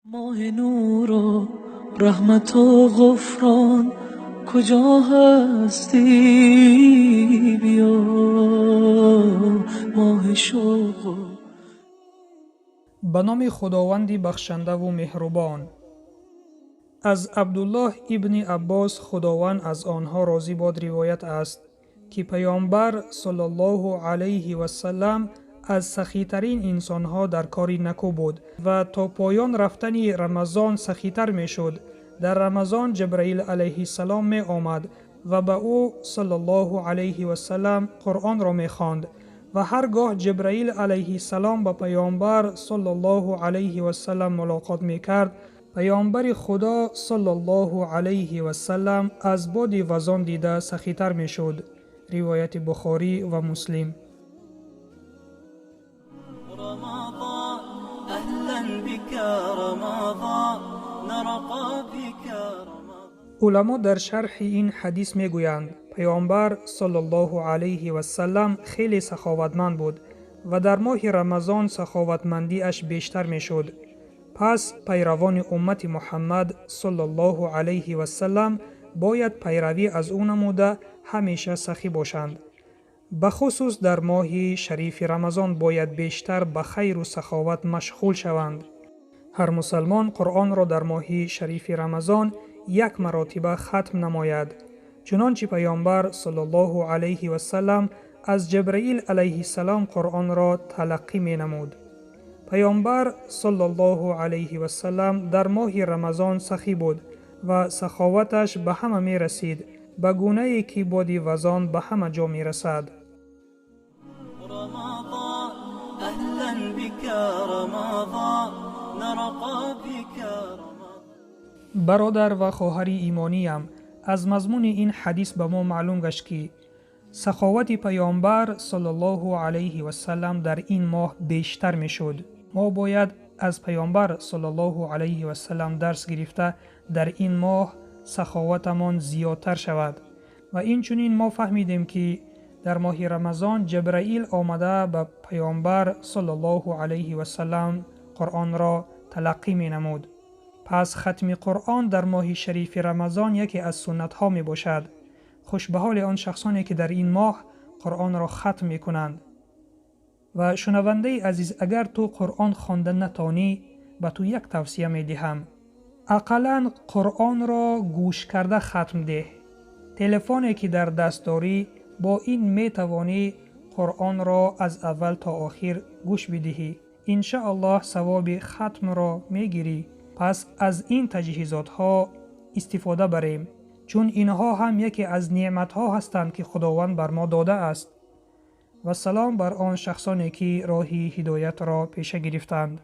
ماه نور و رحمت و غفران کجا هستی؟ بیا ماه شوق. به نام خداوند بخشنده و مهربان. از عبدالله ابن عباس خداوند از آنها راضی باد روایت است که پیامبر صلی الله علیه و سلم از سخیترین انسانها در کاری نکو بود و تا پایان رفتن رمضان سخیتر می شد. در رمضان جبرائیل علیه السلام می آمد و به او صلی الله علیه و سلم قرآن را می خواند و هرگاه جبرائیل علیه السلام با پیامبر صلی الله علیه و سلم ملاقات می کرد، پیامبر خدا صلی الله علیه و سلم از باد وزان دیده سخیتر می شد. روایت بخاری و مسلم. رمضان اهلا بك رمضان نرقى بك رمضان. علما در شرح این حدیث می گویند پیامبر صلی الله علیه و سلم خیلی سخاوتمند بود و در ماه رمضان سخاوتمندی اش بیشتر می شد. پس پیروان امت محمد صلی الله علیه و سلم باید پیروی از او نموده همیشه سخی باشند. بخصوص در ماه شریف رمضان باید بیشتر به خیر و سخاوت مشغول شوند. هر مسلمان قرآن را در ماه شریف رمضان یک مرتبه ختم نماید، چنانچه پیامبر صلی الله علیه و سلم از جبرائیل علیه السلام قرآن را تلقی می نمود. پیامبر صلی الله علیه و سلم در ماه رمضان سخی بود و سخاوتش به همه می رسید به گونه ای که باد وزان به همه جا می رسد. رمضان اهلا بك رمضان نرقى بك رمضان. برادر و خواهر ایمانیم، از مضمون این حدیث به ما معلوم گشت که سخاوت پیامبر صلی الله علیه و سلم در این ماه بیشتر می شد. ما باید از پیامبر صلی الله علیه و سلم درس گرفته در این ماه سخاوتمان زیادتر شود. و این چنین ما فهمیدیم که در ماه رمضان جبرائیل آمده به پیامبر صلی الله علیه و سلم قرآن را تلقی می نمود. پس ختم قرآن در ماه شریف رمضان یکی از سنت ها می باشد. خوش به حال آن شخصانی که در این ماه قرآن را ختم می کنند. و شنونده عزیز، اگر تو قرآن خواندن نتانی، به تو یک توصیه می دهم. اقلاً قرآن را گوش کرده ختم ده. تلفنی که در دست داری با این می توانی قرآن را از اول تا آخر گوش بدهی. انشاءالله ثواب ختم را می گیری. پس از این تجهیزات ها استفاده بریم، چون اینها هم یکی از نعمت ها هستند که خداوند بر ما داده است. و سلام بر آن شخصانی که راهی هدایت را پیش گرفتند.